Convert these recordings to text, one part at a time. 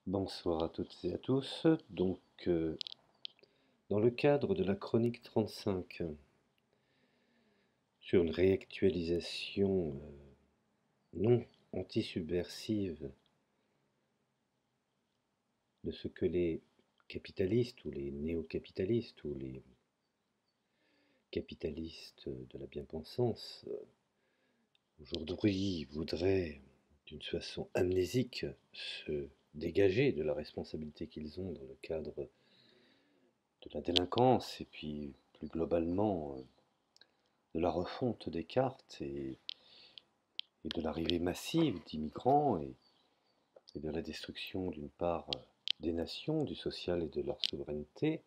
Bonsoir à toutes et à tous. Dans le cadre de la chronique 35, sur une réactualisation non anti-subversive de ce que les capitalistes ou les néo-capitalistes ou les capitalistes de la bien-pensance aujourd'hui voudraient, d'une façon amnésique, se dégager de la responsabilité qu'ils ont dans le cadre de la délinquance et puis plus globalement de la refonte des cartes et de l'arrivée massive d'immigrants et de la destruction d'une part des nations, du social et de leur souveraineté,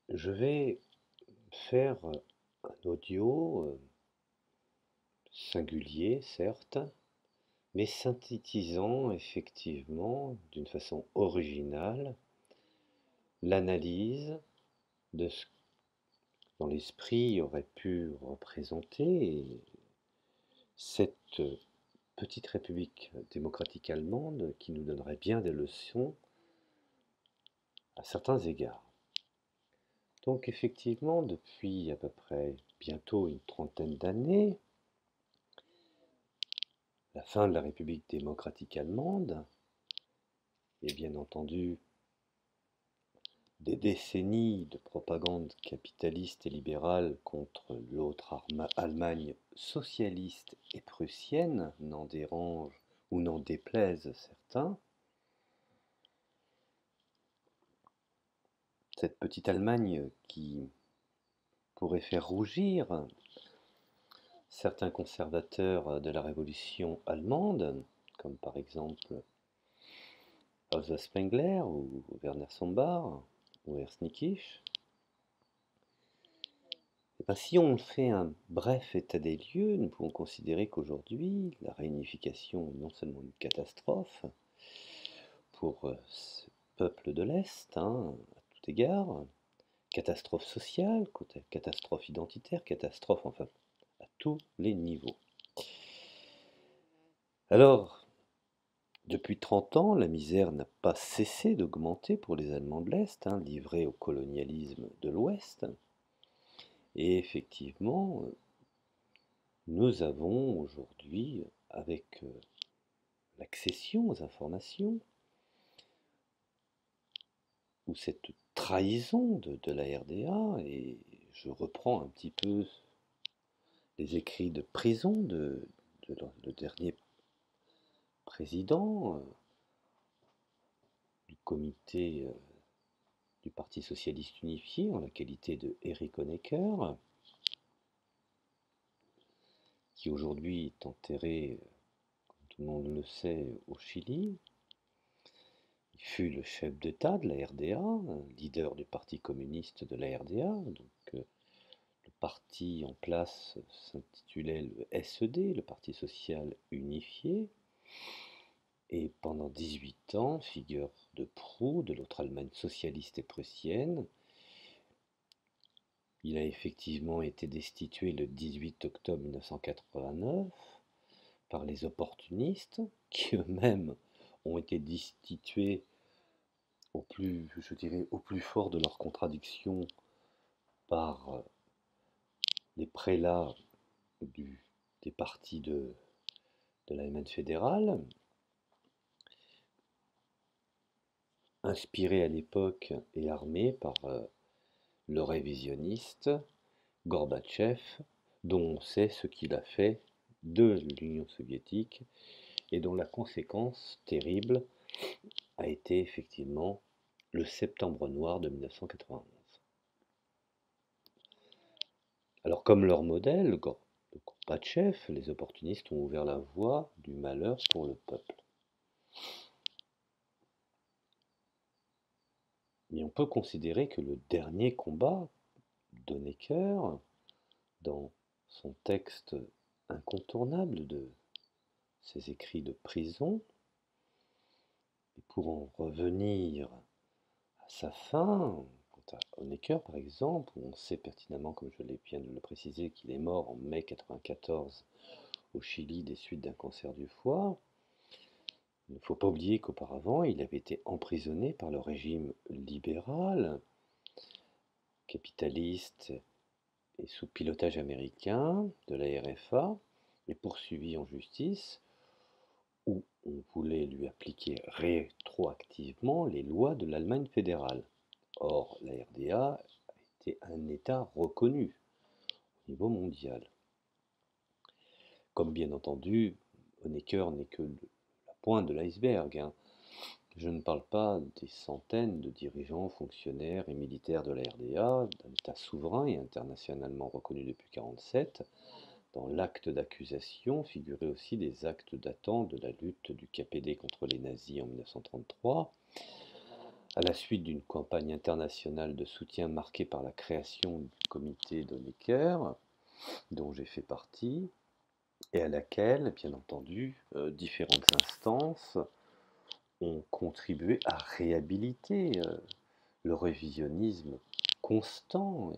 je vais faire un audio singulier, certes, mais synthétisant effectivement d'une façon originale l'analyse de ce que dans l'esprit aurait pu représenter cette petite république démocratique allemande qui nous donnerait bien des leçons à certains égards. Donc effectivement, depuis à peu près bientôt une trentaine d'années, la fin de la République démocratique allemande, et bien entendu des décennies de propagande capitaliste et libérale contre l'autre Allemagne socialiste et prussienne, n'en dérange ou n'en déplaise certains, cette petite Allemagne qui pourrait faire rougir certains conservateurs de la Révolution allemande, comme par exemple Rosa Spengler ou Werner Sombart ou Ernst Nikisch, et bien, si on fait un bref état des lieux, nous pouvons considérer qu'aujourd'hui, la réunification est non seulement une catastrophe pour ce peuple de l'Est, à tout égard, catastrophe sociale, catastrophe identitaire, catastrophe enfin à tous les niveaux. Alors, depuis 30 ans, la misère n'a pas cessé d'augmenter pour les Allemands de l'Est, livrés au colonialisme de l'Ouest. Et effectivement, nous avons aujourd'hui, avec l'accession aux informations, ou cette trahison de la RDA, et je reprends un petit peu les écrits de prison de le dernier président du comité du Parti socialiste unifié, en la qualité de Erich Honecker, qui aujourd'hui est enterré, comme tout le monde le sait, au Chili. Il fut le chef d'État de la RDA, leader du Parti communiste de la RDA. Donc, le parti en place s'intitulait le SED, le Parti social unifié. Et pendant 18 ans, figure de proue de l'autre Allemagne socialiste et prussienne, il a effectivement été destitué le 18 octobre 1989 par les opportunistes, qui eux-mêmes ont été destitués au plus, je dirais, au plus fort de leurs contradictions par les prélats des partis de l'Allemagne fédérale, inspirés à l'époque et armés par le révisionniste Gorbatchev, dont on sait ce qu'il a fait de l'Union soviétique et dont la conséquence terrible a été effectivement le Septembre noir de 1991. Alors comme leur modèle, le Gorbatchev, les opportunistes ont ouvert la voie du malheur pour le peuple. Mais on peut considérer que le dernier combat d'Honecker, dans son texte incontournable de ses écrits de prison, et pour en revenir à sa fin, quant à Honecker par exemple, où on sait pertinemment, comme je l'ai bien de le préciser, qu'il est mort en mai 1994 au Chili des suites d'un cancer du foie, Il ne faut pas oublier qu'auparavant, il avait été emprisonné par le régime libéral, capitaliste et sous pilotage américain de la RFA, et poursuivi en justice, où on voulait lui appliquer rétroactivement les lois de l'Allemagne fédérale. Or, la RDA était un État reconnu au niveau mondial. Comme bien entendu, Honecker n'est que la pointe de l'iceberg, hein. Je ne parle pas des centaines de dirigeants, fonctionnaires et militaires de la RDA, d'un État souverain et internationalement reconnu depuis 1947. Dans l'acte d'accusation figuraient aussi des actes datant de la lutte du KPD contre les nazis en 1933, à la suite d'une campagne internationale de soutien marquée par la création du comité d'Honecker, dont j'ai fait partie, et à laquelle, bien entendu, différentes instances ont contribué à réhabiliter le révisionnisme constant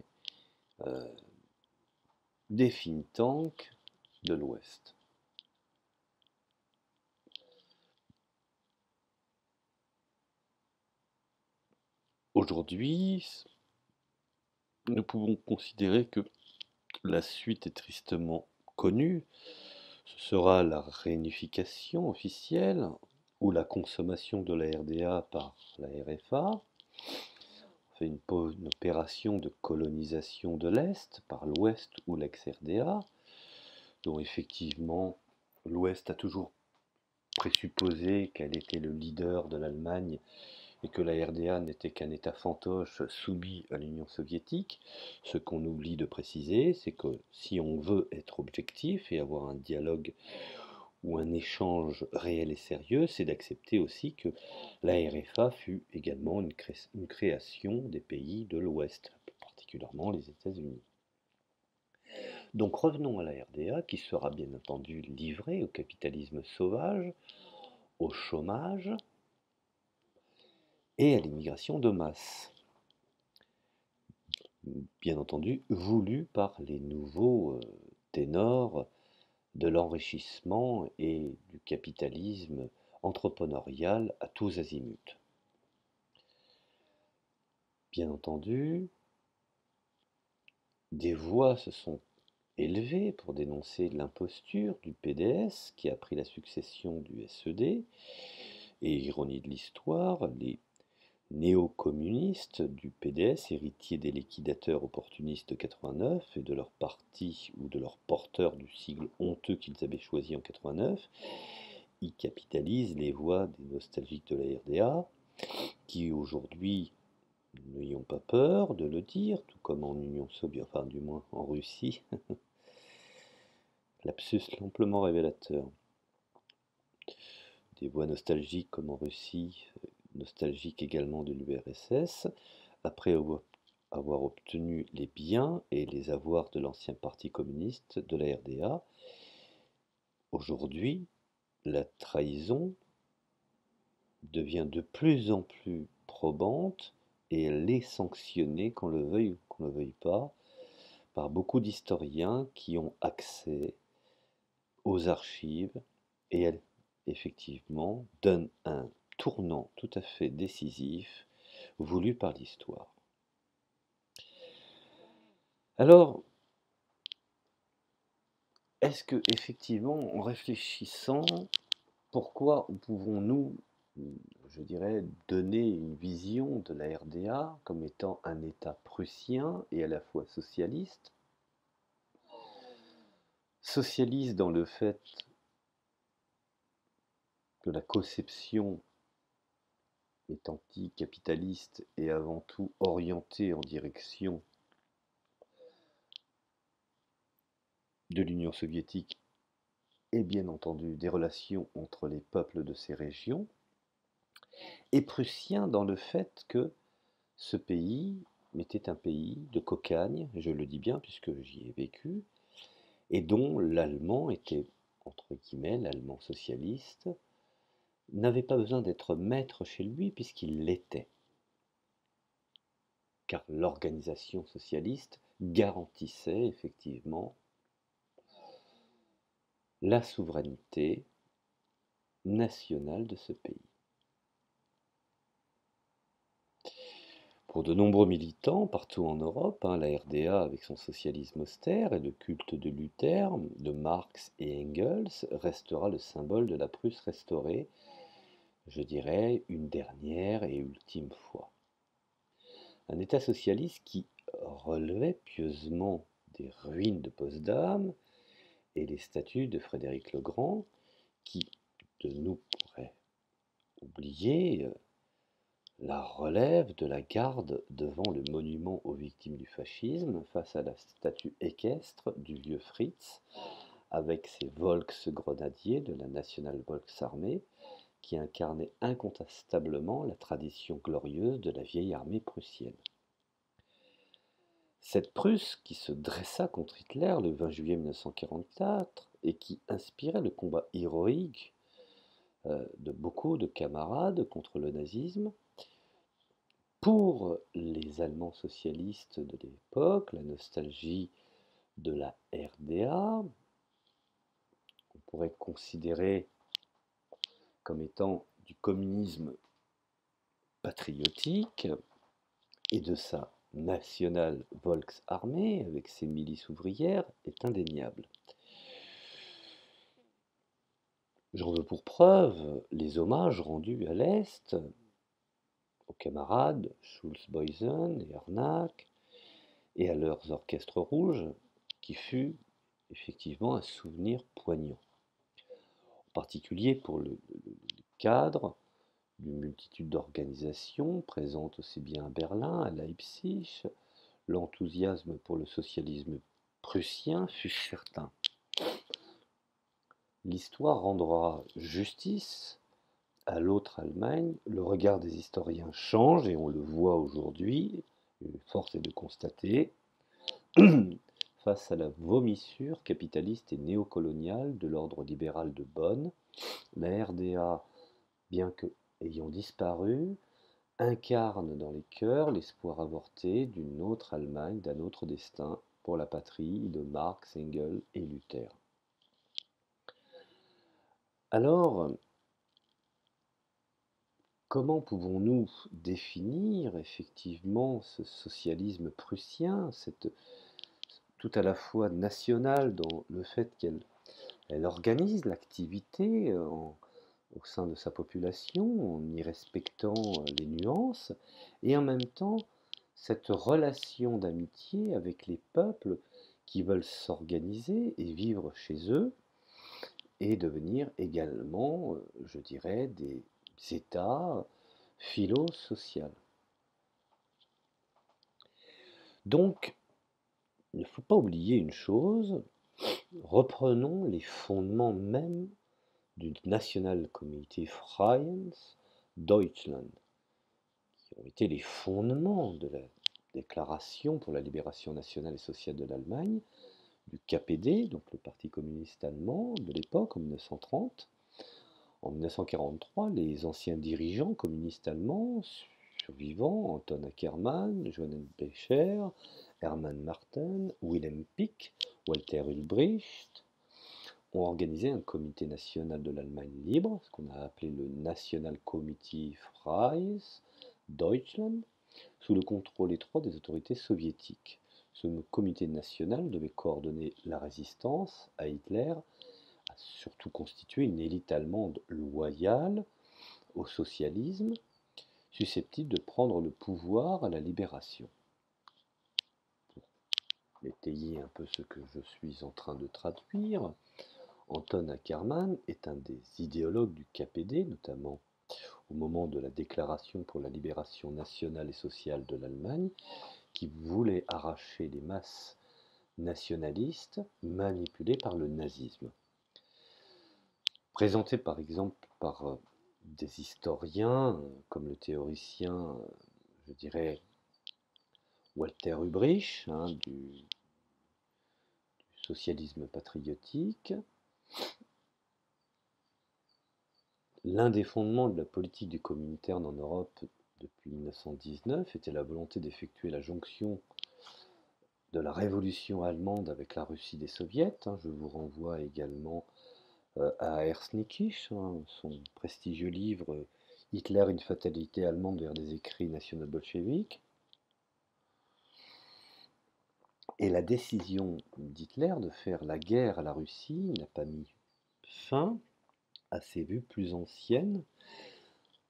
des think tanks de l'Ouest. Aujourd'hui, nous pouvons considérer que la suite est tristement connue. Ce sera la réunification officielle ou la consommation de la RDA par la RFA. On fait une opération de colonisation de l'Est par l'Ouest ou l'ex-RDA, dont effectivement l'Ouest a toujours présupposé qu'elle était le leader de l'Allemagne et que la RDA n'était qu'un État fantoche soumis à l'Union soviétique. Ce qu'on oublie de préciser, c'est que si on veut être objectif et avoir un dialogue ou un échange réel et sérieux, c'est d'accepter aussi que la RFA fut également une création des pays de l'Ouest, particulièrement les États-Unis. Donc revenons à la RDA, qui sera bien entendu livrée au capitalisme sauvage, au chômage et à l'immigration de masse. Bien entendu, voulu par les nouveaux ténors de l'enrichissement et du capitalisme entrepreneurial à tous azimuts. Bien entendu, des voix se sont élevées pour dénoncer l'imposture du PDS qui a pris la succession du SED, et ironie de l'histoire, les néo-communistes du PDS, héritiers des liquidateurs opportunistes de 89 et de leur parti ou de leur porteur du sigle honteux qu'ils avaient choisi en 89, y capitalisent les voix des nostalgiques de la RDA, qui aujourd'hui, n'ayons pas peur de le dire, tout comme en Union soviétique, enfin du moins en Russie, lapsus amplement révélateur, des voix nostalgiques comme en Russie, nostalgiques également de l'URSS, après avoir obtenu les biens et les avoirs de l'ancien parti communiste de la RDA. Aujourd'hui, la trahison devient de plus en plus probante et elle est sanctionnée, qu'on le veuille ou qu'on ne le veuille pas, par beaucoup d'historiens qui ont accès aux archives et elle, effectivement, donne un tournant tout à fait décisif voulu par l'histoire. Alors, est-ce que, effectivement, en réfléchissant, pourquoi pouvons-nous, je dirais, donner une vision de la RDA comme étant un État prussien et à la fois socialiste? Socialiste dans le fait que la conception est anticapitaliste et avant tout orientée en direction de l'Union soviétique et bien entendu des relations entre les peuples de ces régions, et prussien dans le fait que ce pays était un pays de cocagne, je le dis bien puisque j'y ai vécu, et dont l'allemand était, entre guillemets, l'allemand socialiste, n'avait pas besoin d'être maître chez lui puisqu'il l'était. Car l'organisation socialiste garantissait effectivement la souveraineté nationale de ce pays. Pour de nombreux militants partout en Europe, la RDA avec son socialisme austère et le culte de Luther, de Marx et Engels restera le symbole de la Prusse restaurée, je dirais une dernière et ultime fois. Un État socialiste qui relevait pieusement des ruines de Potsdam et les statues de Frédéric le Grand, qui de nous pourrait oublier la relève de la garde devant le monument aux victimes du fascisme face à la statue équestre du vieux Fritz avec ses Volksgrenadiers de la National Volksarmee qui incarnaient incontestablement la tradition glorieuse de la vieille armée prussienne. Cette Prusse qui se dressa contre Hitler le 20 juillet 1944 et qui inspirait le combat héroïque de beaucoup de camarades contre le nazisme. Pour les Allemands socialistes de l'époque, la nostalgie de la RDA, qu'on pourrait considérer comme étant du communisme patriotique et de sa National Volksarmee avec ses milices ouvrières est indéniable. J'en veux pour preuve les hommages rendus à l'Est aux camarades Schulz-Boysen et Harnack et à leurs orchestres rouges, qui fut effectivement un souvenir poignant, en particulier pour le cadre d'une multitude d'organisations présentes aussi bien à Berlin, à Leipzig. L'enthousiasme pour le socialisme prussien fut certain. L'histoire rendra justice à l'autre Allemagne, le regard des historiens change et on le voit aujourd'hui, force est de constater, face à la vomissure capitaliste et néocoloniale de l'ordre libéral de Bonn, la RDA, bien que ayant disparu, incarne dans les cœurs l'espoir avorté d'une autre Allemagne, d'un autre destin pour la patrie de Marx, Engels et Luther. Alors, comment pouvons-nous définir effectivement ce socialisme prussien, cette tout à la fois nationale dans le fait qu'elle organise l'activité au sein de sa population en y respectant les nuances et en même temps cette relation d'amitié avec les peuples qui veulent s'organiser et vivre chez eux et devenir également, je dirais, des États philo-sociaux. Donc, il ne faut pas oublier une chose, reprenons les fondements même du National Committee Freies Deutschland, qui ont été les fondements de la déclaration pour la libération nationale et sociale de l'Allemagne, du KPD, donc le Parti communiste allemand de l'époque, en 1930. En 1943, les anciens dirigeants communistes allemands survivants, Anton Ackermann, Johannes Becher, Hermann Martin, Wilhelm Pieck, Walter Ulbricht, ont organisé un comité national de l'Allemagne libre, ce qu'on a appelé le National Committee Freies Deutschland, sous le contrôle étroit des autorités soviétiques. Ce comité national devait coordonner la résistance à Hitler, a surtout constitué une élite allemande loyale au socialisme, susceptible de prendre le pouvoir à la libération. Pour étayer un peu ce que je suis en train de traduire, Anton Ackermann est un des idéologues du KPD, notamment au moment de la déclaration pour la libération nationale et sociale de l'Allemagne, qui voulait arracher les masses nationalistes manipulées par le nazisme. Présenté par exemple par des historiens comme le théoricien, je dirais, Walter Ulbricht, du socialisme patriotique. L'un des fondements de la politique du Comintern en Europe depuis 1919 était la volonté d'effectuer la jonction de la révolution allemande avec la Russie des soviets. Je vous renvoie également à Hersnikisch, hein, son prestigieux livre Hitler, une fatalité allemande vers des écrits national-bolcheviques. Et la décision d'Hitler de faire la guerre à la Russie n'a pas mis fin à ces vues plus anciennes.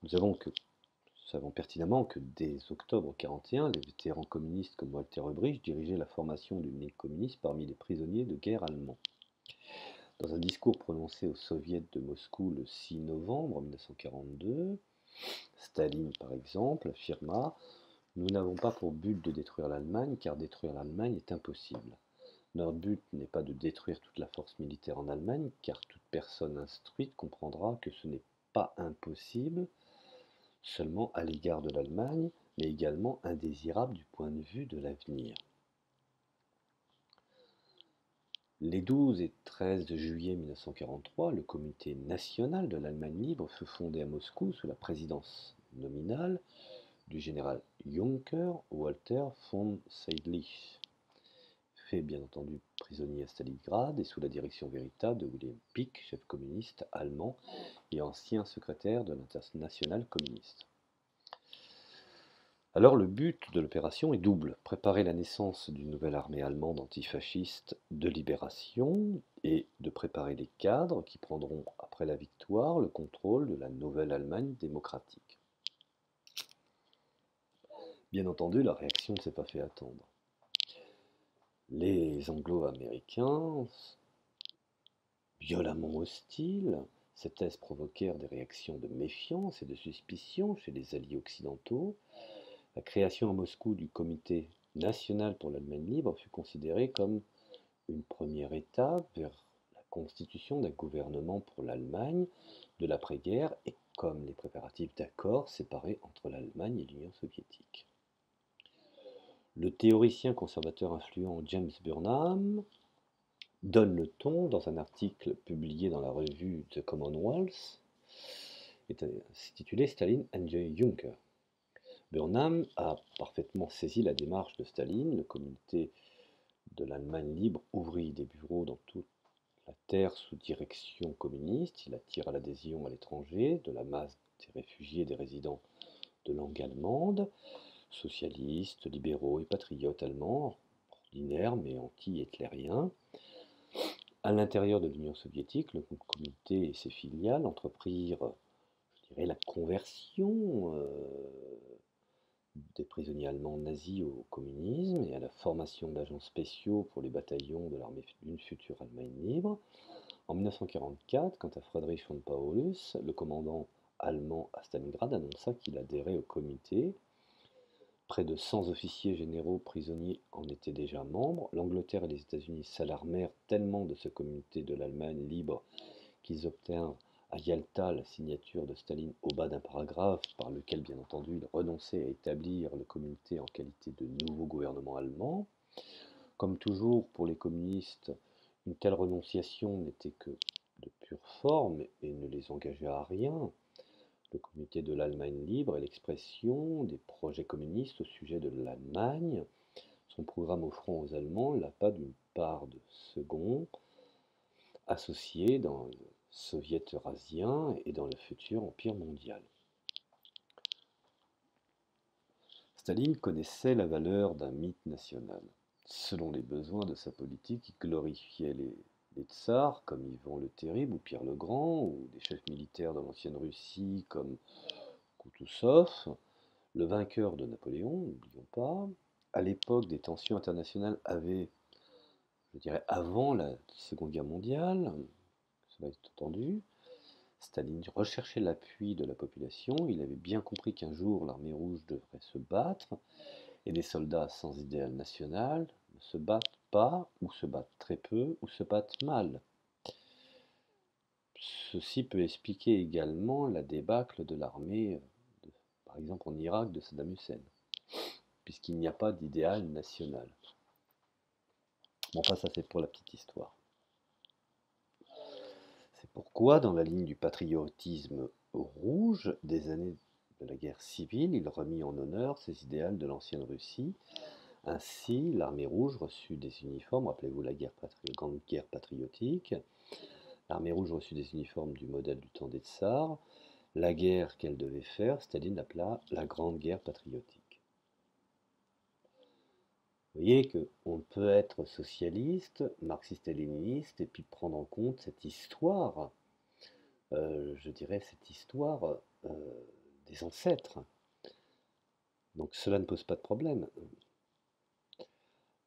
Nous savons pertinemment que dès octobre 1941, les vétérans communistes comme Walter Ulbricht dirigeaient la formation d'une ligue communiste parmi les prisonniers de guerre allemands. Dans un discours prononcé au Soviet de Moscou le 6 novembre 1942, Staline, par exemple, affirma: Nous n'avons pas pour but de détruire l'Allemagne, car détruire l'Allemagne est impossible. Notre but n'est pas de détruire toute la force militaire en Allemagne, car toute personne instruite comprendra que ce n'est pas impossible seulement à l'égard de l'Allemagne, mais également indésirable du point de vue de l'avenir. Les 12 et 13 juillet 1943, le Comité national de l'Allemagne libre fut fondé à Moscou sous la présidence nominale du général Junker Walter von Seydlitz, fait bien entendu prisonnier à Stalingrad et sous la direction véritable de Wilhelm Pieck, chef communiste allemand et ancien secrétaire de l'Internationale communiste. Alors le but de l'opération est double: préparer la naissance d'une nouvelle armée allemande antifasciste de libération et de préparer les cadres qui prendront, après la victoire, le contrôle de la nouvelle Allemagne démocratique. Bien entendu, la réaction ne s'est pas fait attendre. Les Anglo-Américains, violemment hostiles, ces thèses provoquèrent des réactions de méfiance et de suspicion chez les alliés occidentaux. La création à Moscou du Comité national pour l'Allemagne libre fut considérée comme une première étape vers la constitution d'un gouvernement pour l'Allemagne de l'après-guerre et comme les préparatifs d'accords séparés entre l'Allemagne et l'Union soviétique. Le théoricien conservateur influent James Burnham donne le ton dans un article publié dans la revue The Commonwealth, intitulé Staline and Juncker. Burnham a parfaitement saisi la démarche de Staline. Le comité de l'Allemagne libre ouvrit des bureaux dans toute la terre sous direction communiste. Il attira l'adhésion à l'étranger de la masse des réfugiés et des résidents de langue allemande, socialistes, libéraux et patriotes allemands, ordinaires mais anti-hitlériens. À l'intérieur de l'Union soviétique, le comité et ses filiales entreprirent, je dirais, la conversion des prisonniers allemands nazis au communisme et à la formation d'agents spéciaux pour les bataillons de l'armée d'une future Allemagne libre. En 1944, quant à Friedrich von Paulus, le commandant allemand à Stalingrad annonça qu'il adhérait au comité. Près de 100 officiers généraux prisonniers en étaient déjà membres. L'Angleterre et les États-Unis s'alarmèrent tellement de ce comité de l'Allemagne libre qu'ils obtinrent à Yalta la signature de Staline au bas d'un paragraphe par lequel, bien entendu, il renonçait à établir le comité en qualité de nouveau gouvernement allemand. Comme toujours pour les communistes, une telle renonciation n'était que de pure forme et ne les engageait à rien. Le comité de l'Allemagne libre est l'expression des projets communistes au sujet de l'Allemagne, son programme offrant aux Allemands l'appât d'une part de second associée dans le Soviet eurasien et dans le futur empire mondial. Staline connaissait la valeur d'un mythe national. Selon les besoins de sa politique, il glorifiait les tsars comme Ivan le Terrible ou Pierre le Grand, ou des chefs militaires de l'ancienne Russie comme Koutousov, le vainqueur de Napoléon, n'oublions pas. À l'époque des tensions internationales je dirais avant la Seconde Guerre mondiale, cela est entendu, Staline recherchait l'appui de la population. Il avait bien compris qu'un jour l'armée rouge devrait se battre, et les soldats sans idéal national ne se battent pas, ou se battent très peu, ou se battent mal. Ceci peut expliquer également la débâcle de l'armée, par exemple en Irak, de Saddam Hussein, puisqu'il n'y a pas d'idéal national. Bon, enfin, ça c'est pour la petite histoire. C'est pourquoi, dans la ligne du patriotisme rouge des années de la guerre civile, il remit en honneur ces idéaux de l'ancienne Russie. Ainsi, l'armée rouge reçut des uniformes, rappelez-vous la grande guerre patriotique, L'armée rouge reçut des uniformes du modèle du temps des tsars. La guerre qu'elle devait faire, Staline l'appela la Grande Guerre patriotique. Vous voyez qu'on peut être socialiste, marxiste et léniniste, et puis prendre en compte cette histoire, je dirais cette histoire des ancêtres. Donc cela ne pose pas de problème.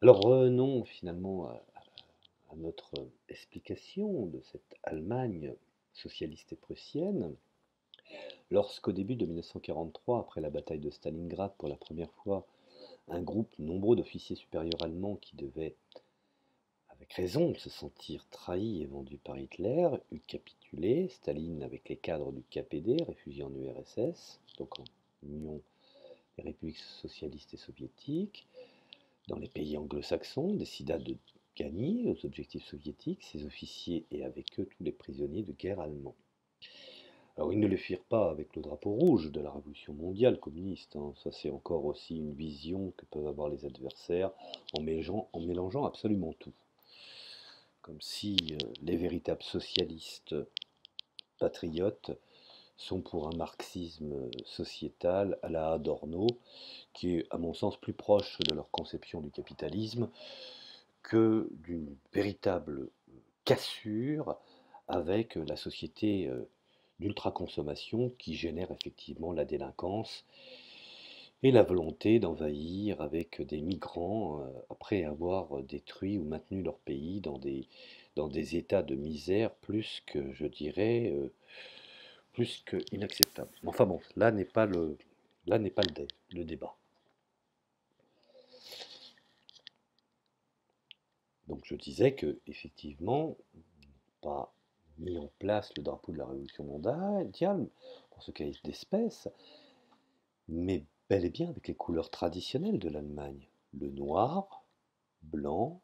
Alors revenons finalement à notre explication de cette Allemagne socialiste et prussienne. Lorsqu'au début de 1943, après la bataille de Stalingrad, pour la première fois, un groupe nombreux d'officiers supérieurs allemands qui devaient, avec raison, se sentir trahis et vendus par Hitler, eut capitulé, Staline avec les cadres du KPD, réfugiés en URSS, donc en Union des républiques socialistes et soviétiques, dans les pays anglo-saxons, décida de gagner aux objectifs soviétiques ses officiers et avec eux tous les prisonniers de guerre allemands. Alors ils ne le firent pas avec le drapeau rouge de la révolution mondiale communiste, hein. Ça c'est encore aussi une vision que peuvent avoir les adversaires en mélangeant absolument tout. Comme si les véritables socialistes patriotes sont pour un marxisme sociétal à la Adorno, qui est à mon sens plus proche de leur conception du capitalisme que d'une véritable cassure avec la société d'ultraconsommation qui génère effectivement la délinquance et la volonté d'envahir avec des migrants après avoir détruit ou maintenu leur pays dans des états de misère plus que, je dirais, plus que inacceptables. Enfin bon, là n'est pas le débat. Donc je disais que effectivement, pas mis en place le drapeau de la Révolution mondiale pour ce qualifier d'espèce, mais bel et bien avec les couleurs traditionnelles de l'Allemagne, le noir, blanc,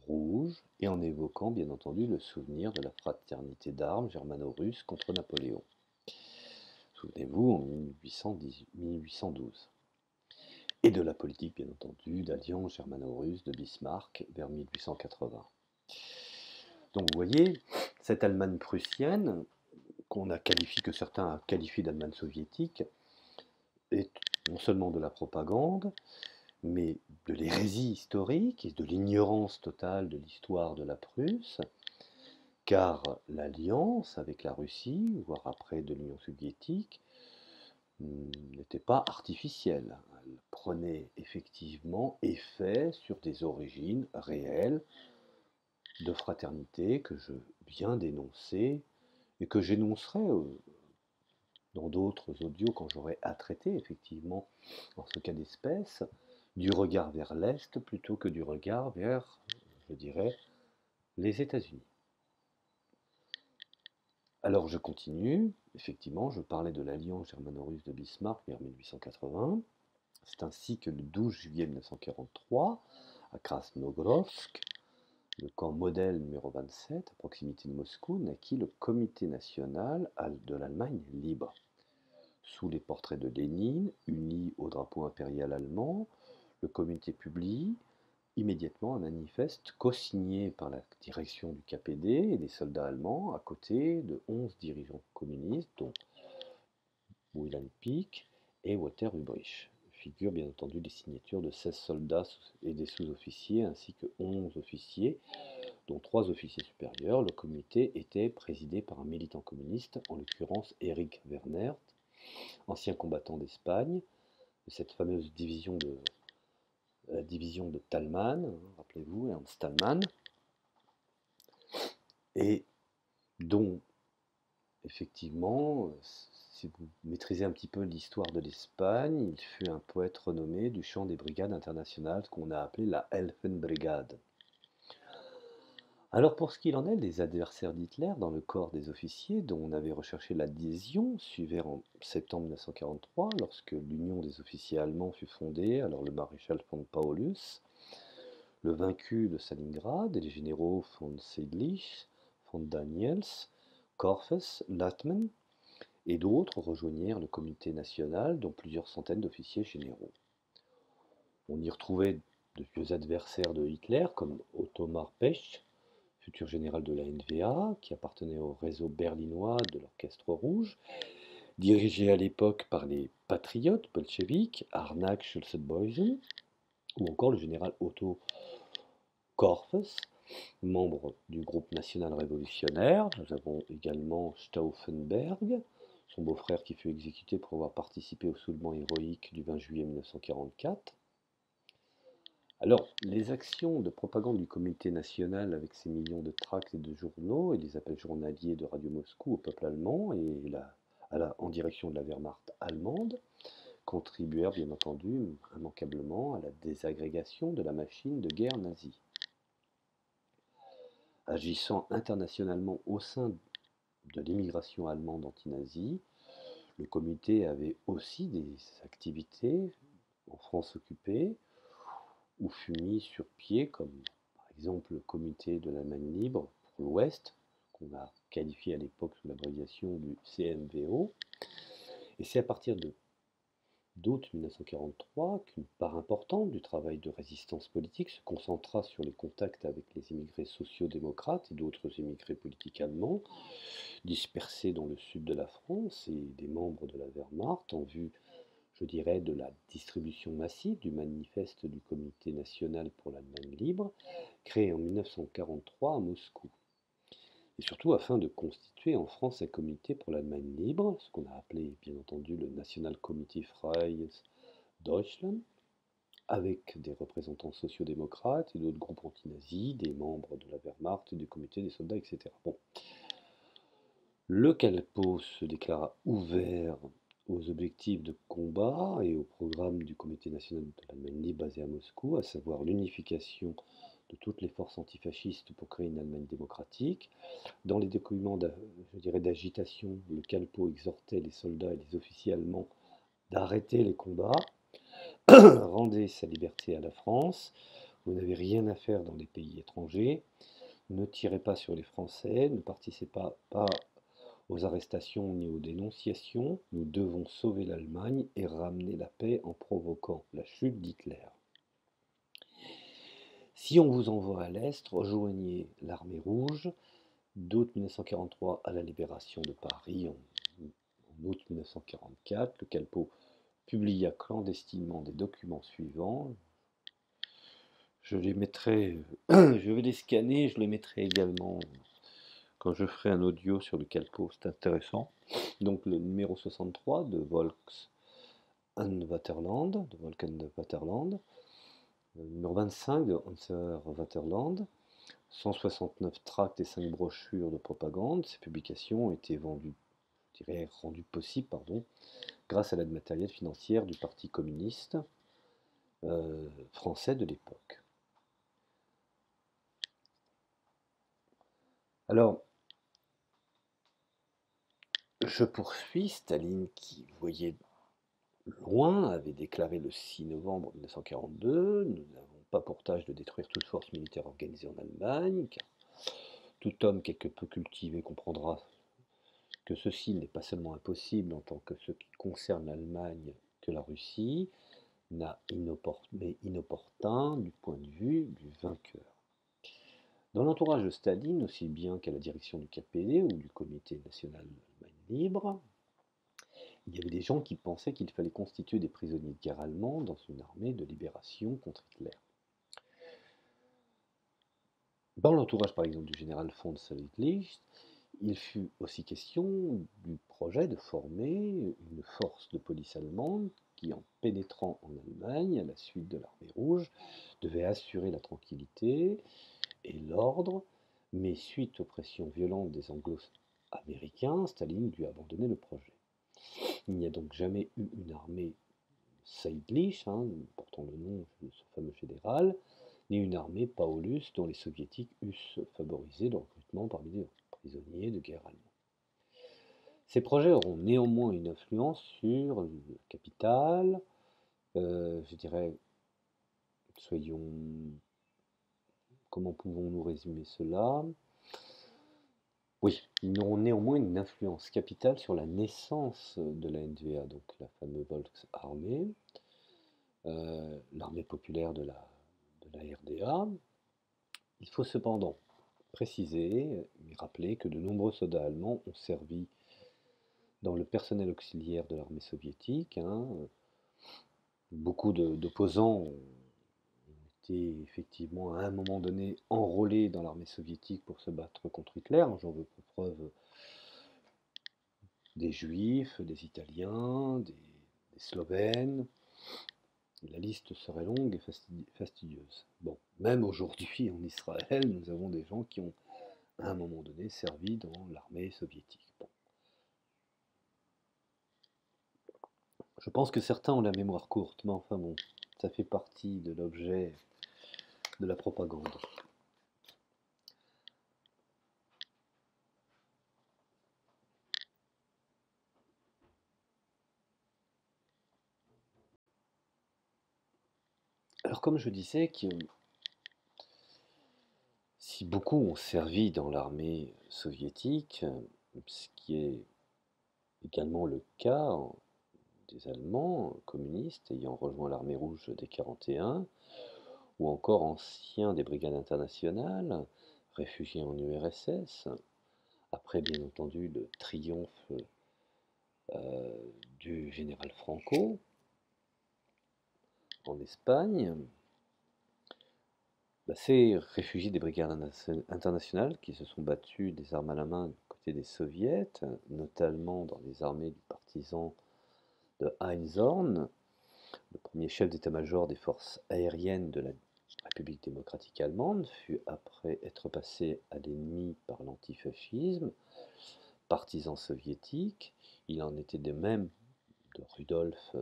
rouge, et en évoquant bien entendu le souvenir de la fraternité d'armes germano-russe contre Napoléon. Souvenez-vous, en 1812. Et de la politique bien entendu d'alliance germano-russe de Bismarck vers 1880. Donc vous voyez, cette Allemagne prussienne, que certains qualifient d'Allemagne soviétique, est non seulement de la propagande, mais de l'hérésie historique et de l'ignorance totale de l'histoire de la Prusse, car l'alliance avec la Russie, voire après de l'Union soviétique, n'était pas artificielle. Elle prenait effectivement effet sur des origines réelles de fraternité que je viens d'énoncer et que j'énoncerai dans d'autres audios quand j'aurai à traiter effectivement, en ce cas d'espèce, du regard vers l'Est plutôt que du regard vers, je dirais, les États-Unis. Alors je continue, effectivement, je parlais de l'alliance germano-russe de Bismarck vers 1880. C'est ainsi que le 12 juillet 1943, à Krasnogorsk, le camp modèle numéro 27, à proximité de Moscou, naquit le Comité national de l'Allemagne libre. Sous les portraits de Lénine, unis au drapeau impérial allemand, le comité publie immédiatement un manifeste co-signé par la direction du KPD et des soldats allemands, à côté de 11 dirigeants communistes, dont Wilhelm Pieck et Walter Ulbricht. Figurent bien entendu les signatures de 16 soldats et des sous-officiers, ainsi que 11 officiers, dont 3 officiers supérieurs. Le comité était présidé par un militant communiste, en l'occurrence Erich Wernert, ancien combattant d'Espagne, de cette fameuse division de la division de Thälmann, rappelez-vous, Ernst Thälmann, et dont, effectivement, si vous maîtrisez un petit peu l'histoire de l'Espagne, il fut un poète renommé du chant des brigades internationales, qu'on a appelé la Elfenbrigade. Alors pour ce qu'il en est des adversaires d'Hitler dans le corps des officiers dont on avait recherché l'adhésion, suivait en septembre 1943, lorsque l'Union des officiers allemands fut fondée, alors le maréchal von Paulus, le vaincu de Stalingrad et les généraux von Seydlitz, von Daniels, Korfes, Lattmann et d'autres rejoignirent le comité national, dont plusieurs centaines d'officiers généraux. On y retrouvait de vieux adversaires de Hitler comme Ottomar Pech, futur général de la NVA, qui appartenait au réseau berlinois de l'Orchestre Rouge, dirigé à l'époque par les patriotes bolcheviques, Arnak Schulze-Boysen, ou encore le général Otto Korfes, membre du groupe national révolutionnaire. Nous avons également Stauffenberg, son beau-frère qui fut exécuté pour avoir participé au soulèvement héroïque du 20 juillet 1944. Alors, les actions de propagande du Comité national avec ses millions de tracts et de journaux et les appels journaliers de Radio Moscou au peuple allemand et en direction de la Wehrmacht allemande contribuèrent bien entendu immanquablement à la désagrégation de la machine de guerre nazie. Agissant internationalement au sein de l'immigration allemande anti-nazie, le comité avait aussi des activités en France occupée, ou fut mis sur pied, comme par exemple le comité de l'Allemagne libre pour l'Ouest, qu'on a qualifié à l'époque sous l'abréviation du CMVO. Et c'est à partir d'août 1943 qu'une part importante du travail de résistance politique se concentra sur les contacts avec les immigrés sociaux-démocrates et d'autres immigrés politiques allemands, dispersés dans le sud de la France et des membres de la Wehrmacht en vue, je dirais, de la distribution massive du manifeste du Comité national pour l'Allemagne libre, créé en 1943 à Moscou. Et surtout afin de constituer en France un comité pour l'Allemagne libre, ce qu'on a appelé bien entendu le National Committee Freies Deutschland, avec des représentants sociaux-démocrates et d'autres groupes anti-nazis, des membres de la Wehrmacht, du comité des soldats, etc. Bon. Le Calpo se déclara ouvert aux objectifs de combat et au programme du Comité national de l'Allemagne libre basé à Moscou, à savoir l'unification de toutes les forces antifascistes pour créer une Allemagne démocratique. Dans les documents d'agitation, le Calpo exhortait les soldats et les officiers allemands d'arrêter les combats, rendez sa liberté à la France, vous n'avez rien à faire dans les pays étrangers, ne tirez pas sur les Français, ne participez pas aux arrestations ni aux dénonciations, nous devons sauver l'Allemagne et ramener la paix en provoquant la chute d'Hitler. Si on vous envoie à l'Est, rejoignez l'armée rouge. D'août 1943 à la libération de Paris en août 1944, le Calpo publia clandestinement des documents suivants. Je les mettrai, je vais les scanner, je les mettrai également quand je ferai un audio sur le Calpo, c'est intéressant. Donc le numéro 63 de Volks and Vaterland, le numéro 25 de Hanser Vaterland, 169 tracts et 5 brochures de propagande. Ces publications ont été rendues possibles grâce à l'aide matérielle financière du Parti communiste français de l'époque. Alors, je poursuis. Staline, qui voyait loin, avait déclaré le 6 novembre 1942 « Nous n'avons pas pour tâche de détruire toute force militaire organisée en Allemagne, car tout homme quelque peu cultivé comprendra que ceci n'est pas seulement impossible en tant que ce qui concerne l'Allemagne que la Russie, mais inopportun du point de vue du vainqueur. » Dans l'entourage de Staline, aussi bien qu'à la direction du KPD ou du Comité national de l'Allemagne libre, il y avait des gens qui pensaient qu'il fallait constituer des prisonniers de guerre allemands dans une armée de libération contre Hitler. Dans l'entourage par exemple du général von Seydlitz, il fut aussi question du projet de former une force de police allemande qui, en pénétrant en Allemagne à la suite de l'armée rouge, devait assurer la tranquillité et l'ordre, mais suite aux pressions violentes des Anglo-Américains, Staline dut abandonner le projet. Il n'y a donc jamais eu une armée Seydlitz, portant le nom de ce fameux général, ni une armée Paulus dont les soviétiques eussent favorisé le recrutement parmi les prisonniers de guerre allemands. Ces projets auront néanmoins une influence sur la capitale, je dirais, comment pouvons-nous résumer cela? Oui, ils auront néanmoins une influence capitale sur la naissance de la NVA, donc la fameuse Volksarmee, l'armée populaire de la RDA. Il faut cependant précisé et rappelé que de nombreux soldats allemands ont servi dans le personnel auxiliaire de l'armée soviétique, hein. Beaucoup d'opposants ont été effectivement à un moment donné enrôlés dans l'armée soviétique pour se battre contre Hitler. J'en veux pour preuve des Juifs, des Italiens, des Slovènes. La liste serait longue et fastidieuse. Bon, même aujourd'hui en Israël, nous avons des gens qui ont à un moment donné servi dans l'armée soviétique. Bon. Je pense que certains ont la mémoire courte, mais enfin bon, ça fait partie de l'objet de la propagande. Alors comme je disais, que si beaucoup ont servi dans l'armée soviétique, ce qui est également le cas des Allemands communistes ayant rejoint l'armée rouge dès 1941, ou encore anciens des brigades internationales, réfugiés en URSS, après bien entendu le triomphe du général Franco en Espagne, ces réfugiés des brigades internationales qui se sont battus des armes à la main du côté des soviets, notamment dans les armées du partisan de Heinz Horn, le premier chef d'état-major des forces aériennes de la République démocratique allemande, fut après être passé à l'ennemi par l'antifascisme, partisan soviétique. Il en était de même de Rudolf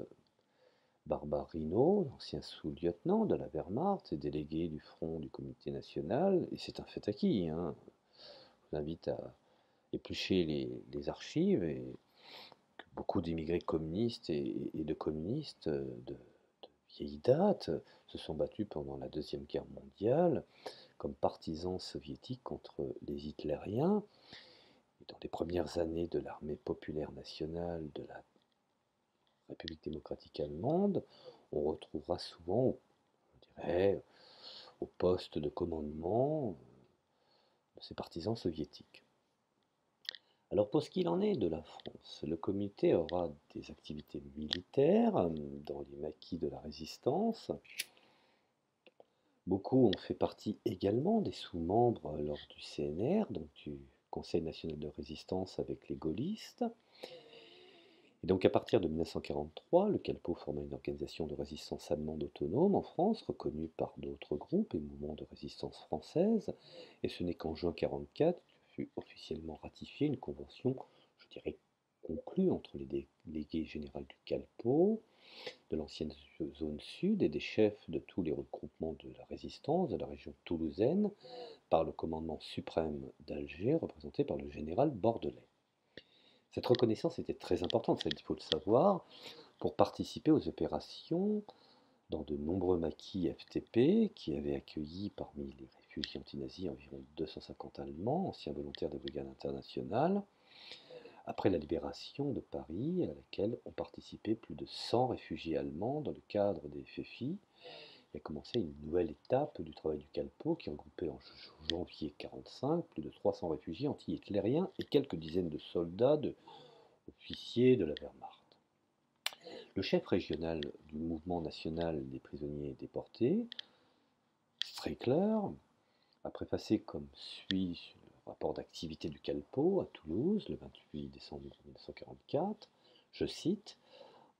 Barbarino, l'ancien sous-lieutenant de la Wehrmacht et délégué du Front du Comité national, et c'est un fait acquis, hein. Je vous invite à éplucher les archives, et que beaucoup d'immigrés communistes et de communistes de vieille date se sont battus pendant la Deuxième Guerre mondiale comme partisans soviétiques contre les hitlériens. Et dans les premières années de l'armée populaire nationale de la République démocratique allemande, on retrouvera souvent, je dirais, au poste de commandement de ces partisans soviétiques. Alors pour ce qu'il en est de la France, le comité aura des activités militaires dans les maquis de la résistance. Beaucoup ont fait partie également des sous-membres lors du CNR, donc du Conseil national de résistance avec les gaullistes. Et donc à partir de 1943, le CALPO forma une organisation de résistance allemande autonome en France, reconnue par d'autres groupes et mouvements de résistance française. Et ce n'est qu'en juin 1944 que fut officiellement ratifiée une convention, je dirais, conclue entre les délégués généraux du CALPO, de l'ancienne zone sud et des chefs de tous les regroupements de la résistance de la région toulousaine par le commandement suprême d'Alger, représenté par le général Bordelais. Cette reconnaissance était très importante, ça, il faut le savoir, pour participer aux opérations dans de nombreux maquis FTP qui avaient accueilli parmi les réfugiés antinazis environ 250 Allemands, anciens volontaires des brigades internationales, après la libération de Paris, à laquelle ont participé plus de 100 réfugiés allemands dans le cadre des FFI. Il a commencé une nouvelle étape du travail du CALPO qui regroupait en janvier 1945 plus de 300 réfugiés anti-hitlériens et quelques dizaines de soldats, officiers de la Wehrmacht. Le chef régional du mouvement national des prisonniers déportés, Strickler, a préfacé comme suit le rapport d'activité du CALPO à Toulouse le 28 décembre 1944, je cite: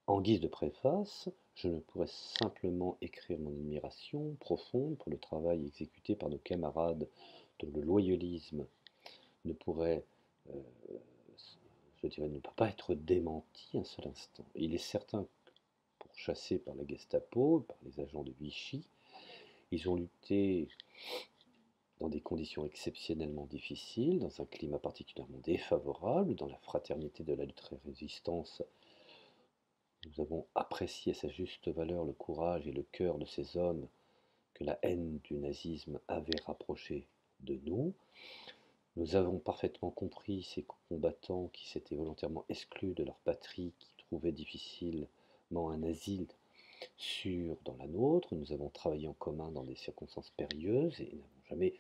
en guise de préface, je ne pourrais simplement écrire mon admiration profonde pour le travail exécuté par nos camarades dont le loyalisme ne pourrait, euh, je dirais, ne peut pas être démenti un seul instant. Il est certain que, pourchassés par la Gestapo, par les agents de Vichy, ils ont lutté dans des conditions exceptionnellement difficiles, dans un climat particulièrement défavorable, dans la fraternité de la lutte résistance. Nous avons apprécié à sa juste valeur le courage et le cœur de ces hommes que la haine du nazisme avait rapprochés de nous. Nous avons parfaitement compris ces combattants qui s'étaient volontairement exclus de leur patrie, qui trouvaient difficilement un asile sûr dans la nôtre. Nous avons travaillé en commun dans des circonstances périlleuses et n'avons jamais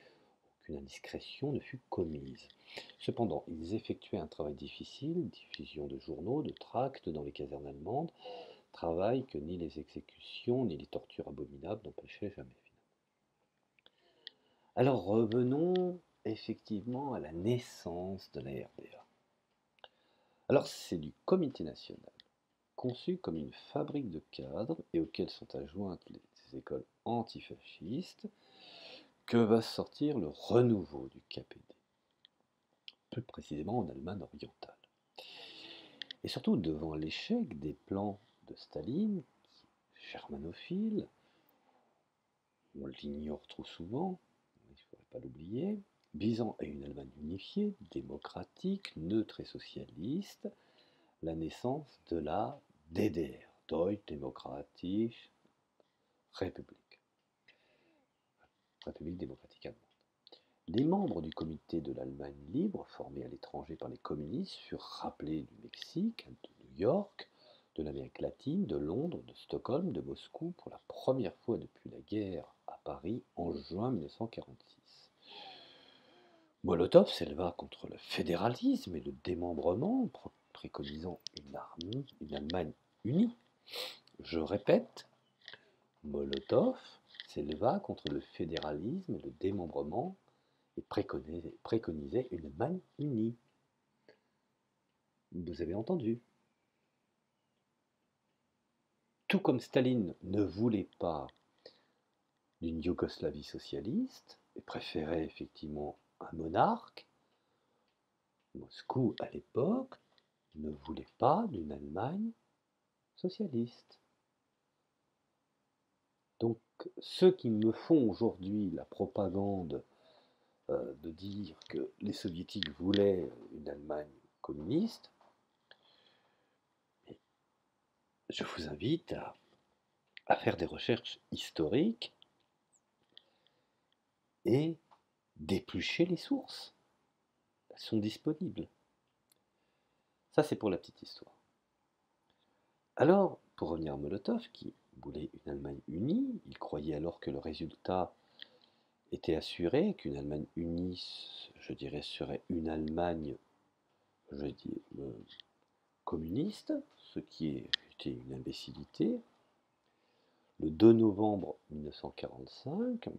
qu'une indiscrétion ne fût commise. Cependant, ils effectuaient un travail difficile, diffusion de journaux, de tracts dans les casernes allemandes, travail que ni les exécutions ni les tortures abominables n'empêchaient jamais. Alors revenons effectivement à la naissance de la RDA. Alors c'est du Comité national, conçu comme une fabrique de cadres et auquel sont adjointes les écoles antifascistes, que va sortir le renouveau du KPD, plus précisément en Allemagne orientale. Et surtout devant l'échec des plans de Staline, germanophile, on l'ignore trop souvent, il ne faudrait pas l'oublier, visant à une Allemagne unifiée, démocratique, neutre et socialiste, la naissance de la DDR, Deutsche Demokratische Republik, République démocratique allemande. Les membres du comité de l'Allemagne libre, formés à l'étranger par les communistes, furent rappelés du Mexique, de New York, de l'Amérique latine, de Londres, de Stockholm, de Moscou, pour la première fois depuis la guerre à Paris en juin 1946. Molotov s'éleva contre le fédéralisme et le démembrement, préconisant une Allemagne unie. Je répète, Molotov s'éleva contre le fédéralisme et le démembrement et préconisait une Allemagne unie. Vous avez entendu. Tout comme Staline ne voulait pas d'une Yougoslavie socialiste et préférait effectivement un monarque, Moscou à l'époque ne voulait pas d'une Allemagne socialiste. Donc ceux qui me font aujourd'hui la propagande de dire que les soviétiques voulaient une Allemagne communiste, je vous invite à faire des recherches historiques et d'éplucher les sources. Elles sont disponibles. Ça, c'est pour la petite histoire. Alors, pour revenir à Molotov, qui voulait une Allemagne unie, il croyait alors que le résultat était assuré, qu'une Allemagne unie, je dirais, serait une Allemagne, communiste, ce qui était une imbécilité. Le 2 novembre 1945,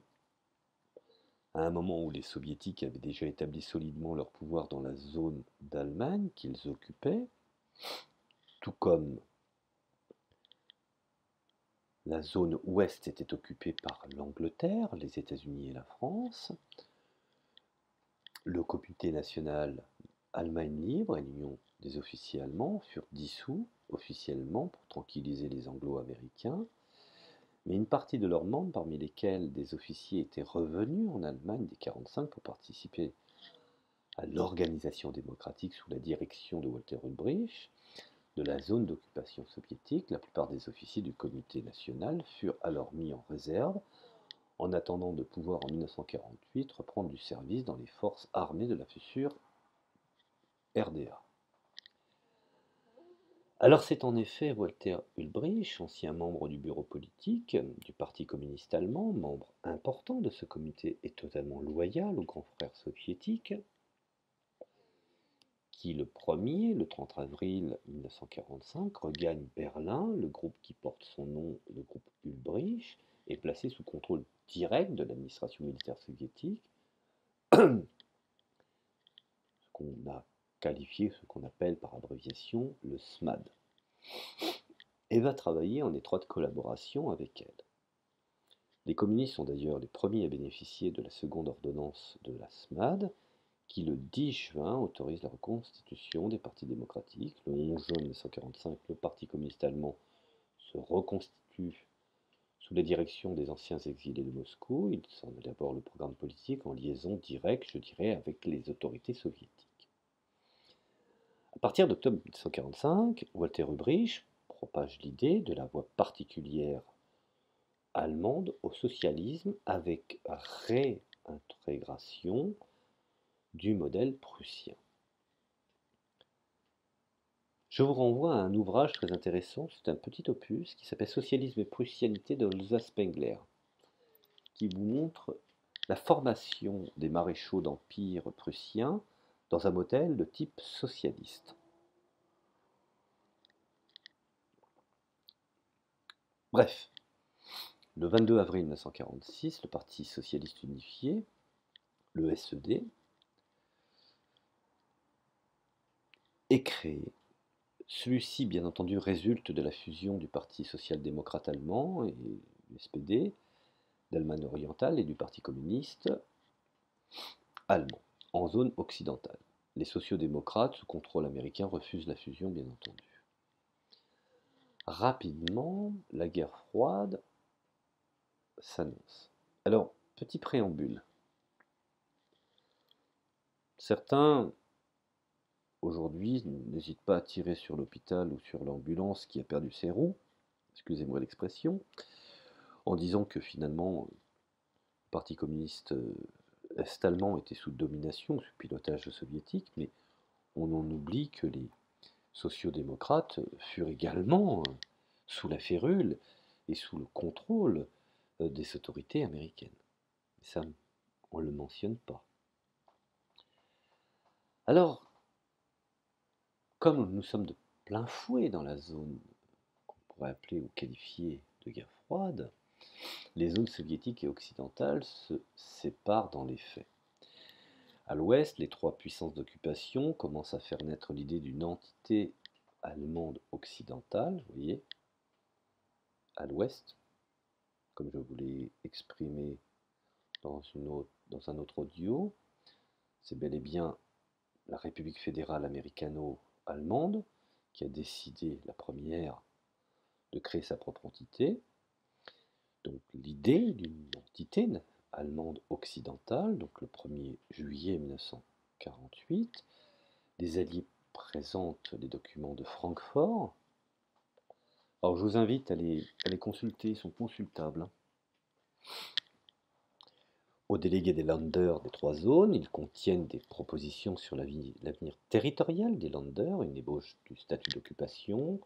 à un moment où les soviétiques avaient déjà établi solidement leur pouvoir dans la zone d'Allemagne qu'ils occupaient, tout comme la zone ouest était occupée par l'Angleterre, les États-Unis et la France, le Comité national Allemagne libre et l'Union des officiers allemands furent dissous officiellement pour tranquilliser les Anglo-Américains, mais une partie de leurs membres, parmi lesquels des officiers étaient revenus en Allemagne dès 1945 pour participer à l'organisation démocratique sous la direction de Walter Ulbricht, de la zone d'occupation soviétique. La plupart des officiers du Comité national furent alors mis en réserve en attendant de pouvoir en 1948 reprendre du service dans les forces armées de la future RDA. Alors c'est en effet Walter Ulbricht, ancien membre du bureau politique du Parti communiste allemand, membre important de ce comité et totalement loyal aux grands frères soviétiques, qui le 30 avril 1945, regagne Berlin. Le groupe qui porte son nom, le groupe Ulbricht, est placé sous contrôle direct de l'administration militaire soviétique, ce qu'on a qualifié, ce qu'on appelle par abréviation le SMAD, et va travailler en étroite collaboration avec elle. Les communistes sont d'ailleurs les premiers à bénéficier de la seconde ordonnance de la SMAD, qui le 10 juin autorise la reconstitution des partis démocratiques. Le 11 juin 1945, le Parti communiste allemand se reconstitue sous la direction des anciens exilés de Moscou. Il s'en élabore le programme politique en liaison directe, je dirais, avec les autorités soviétiques. À partir d'octobre 1945, Walter Ulbricht propage l'idée de la voie particulière allemande au socialisme avec réintégration du modèle prussien. Je vous renvoie à un ouvrage très intéressant, c'est un petit opus qui s'appelle Socialisme et prussianité de Elsa Spengler, qui vous montre la formation des maréchaux d'empire prussien dans un modèle de type socialiste. Bref, le 22 avril 1946, le Parti socialiste unifié, le SED, est créé. Celui-ci, bien entendu, résulte de la fusion du Parti social-démocrate allemand et du SPD, d'Allemagne orientale et du Parti communiste allemand, en zone occidentale. Les sociaux-démocrates, sous contrôle américain, refusent la fusion, bien entendu. Rapidement, la guerre froide s'annonce. Alors, petit préambule. Certains, aujourd'hui, n'hésitent pas à tirer sur l'hôpital ou sur l'ambulance qui a perdu ses roues, excusez-moi l'expression, en disant que finalement, le Parti communiste est-allemand était sous domination, sous pilotage soviétique, mais on en oublie que les sociaux-démocrates furent également sous la férule et sous le contrôle des autorités américaines. Ça, on ne le mentionne pas. Alors, comme nous sommes de plein fouet dans la zone qu'on pourrait appeler ou qualifier de guerre froide, les zones soviétiques et occidentales se séparent dans les faits. À l'ouest, les trois puissances d'occupation commencent à faire naître l'idée d'une entité allemande occidentale, vous voyez, à l'ouest, comme je vous l'ai exprimé dans un autre audio, c'est bel et bien la République fédérale américano-allemande qui a décidé, la première, de créer sa propre entité. Donc l'idée d'une entité allemande occidentale, donc le 1er juillet 1948, des Alliés présentent les documents de Francfort. Alors je vous invite à les consulter, ils sont consultables. Aux délégués des Länder des trois zones, ils contiennent des propositions sur l'avenir territorial des Länder, une ébauche du statut d'occupation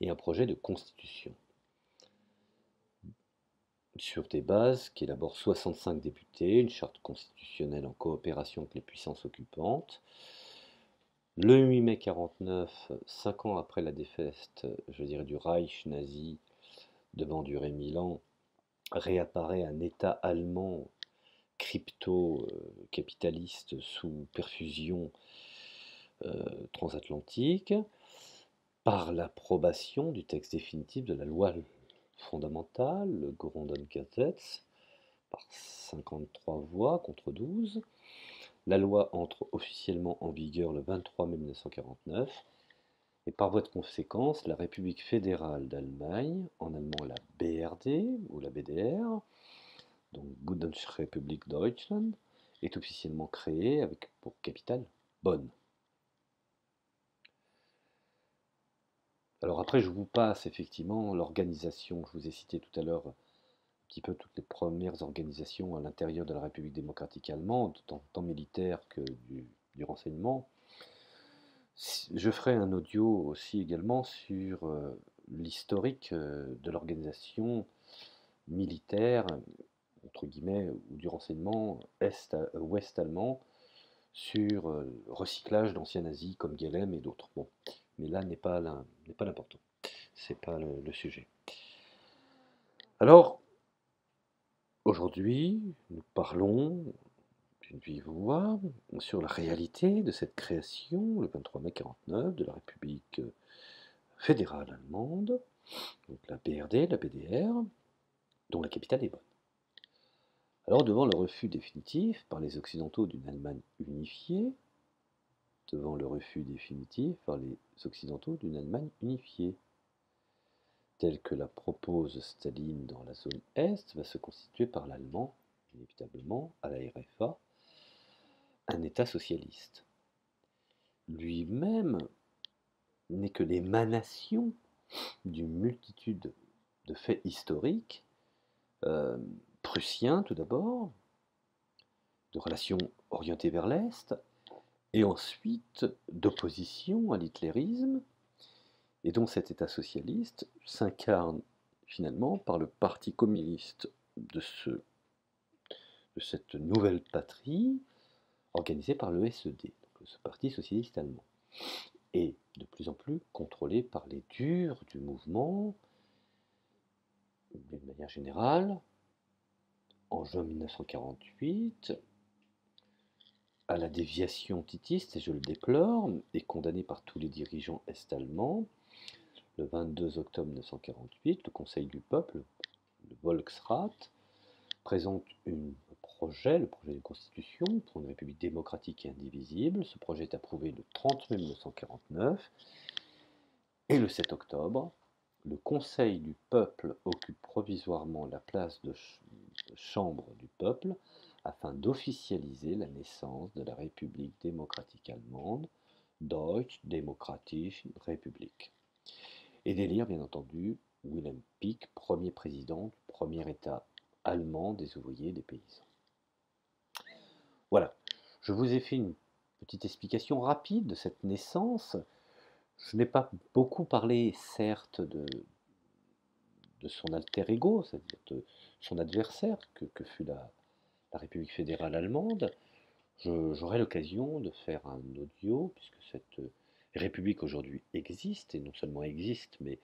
et un projet de constitution. Sur des bases qu'élaborent 65 députés, une charte constitutionnelle en coopération avec les puissances occupantes. Le 8 mai 1949, 5 ans après la défaite, je dirais, du Reich nazi, devant durer 1000 ans, réapparaît un État allemand crypto-capitaliste sous perfusion transatlantique, par l'approbation du texte définitif de la loi fondamentale, le Grundgesetz, par 53 voix contre 12. La loi entre officiellement en vigueur le 23 mai 1949 et par voie de conséquence, la République fédérale d'Allemagne, en allemand la BRD ou la BDR, donc Bundesrepublik Deutschland, est officiellement créée avec pour capitale Bonn. Alors après, je vous passe effectivement l'organisation que je vous ai citée tout à l'heure, un petit peu toutes les premières organisations à l'intérieur de la République démocratique allemande, tant militaire que du renseignement. Je ferai un audio aussi également sur l'historique de l'organisation militaire, entre guillemets, ou du renseignement ouest allemand, sur recyclage d'anciens nazis comme Guélem et d'autres. Bon, mais là n'est pas l'important, c'est pas le sujet. Alors, aujourd'hui, nous parlons d'une vive voix sur la réalité de cette création, le 23 mai 1949, de la République fédérale allemande, donc la BRD, la BDR, dont la capitale est Bonn. Alors, devant le refus définitif par les Occidentaux d'une Allemagne unifiée, devant le refus définitif par les Occidentaux d'une Allemagne unifiée, telle que la propose Staline dans la zone Est, va se constituer par l'Allemand, inévitablement, à la RFA, un État socialiste. Lui-même n'est que l'émanation d'une multitude de faits historiques, prussiens tout d'abord, de relations orientées vers l'Est, et ensuite d'opposition à l'hitlérisme, et dont cet État socialiste s'incarne finalement par le Parti communiste de de cette nouvelle patrie organisée par le SED, donc ce Parti socialiste allemand, et de plus en plus contrôlé par les durs du mouvement, d'une manière générale. En juin 1948, à la déviation titiste, et je le déplore, est condamné par tous les dirigeants est-allemands. Le 22 octobre 1948, le Conseil du peuple, le Volksrat, présente le projet de constitution pour une république démocratique et indivisible. Ce projet est approuvé le 30 mai 1949. Et le 7 octobre, le Conseil du peuple occupe provisoirement la place de chambre du peuple afin d'officialiser la naissance de la République démocratique allemande, Deutsche Demokratische Republik, et d'élire bien entendu Wilhelm Pieck, premier président du premier État allemand des ouvriers et des paysans. Voilà, je vous ai fait une petite explication rapide de cette naissance. Je n'ai pas beaucoup parlé, certes, de son alter ego, c'est-à-dire de son adversaire, que fut la République fédérale allemande. J'aurai l'occasion de faire un audio, puisque cette République aujourd'hui existe, et non seulement existe, mais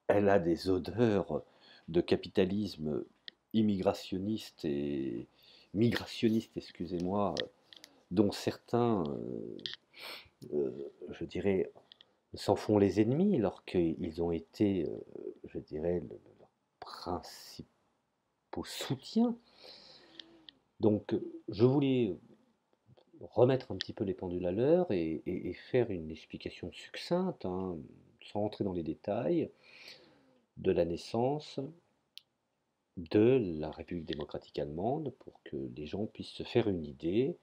elle a des odeurs de capitalisme immigrationniste et migrationniste, excusez-moi, dont certains, je dirais, s'en font les ennemis, alors qu'ils ont été, je dirais, leurs principaux soutiens. Donc, je voulais remettre un petit peu les pendules à l'heure et faire une explication succincte, hein, sans rentrer dans les détails, de la naissance de la République démocratique allemande pour que les gens puissent se faire une idée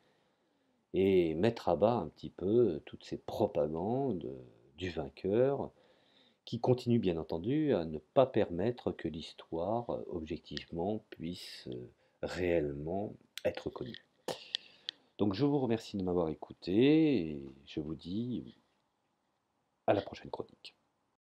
et mettre à bas un petit peu toutes ces propagandes du vainqueur qui continuent bien entendu à ne pas permettre que l'histoire, objectivement, puisse réellement être connue. Donc je vous remercie de m'avoir écouté et je vous dis à la prochaine chronique.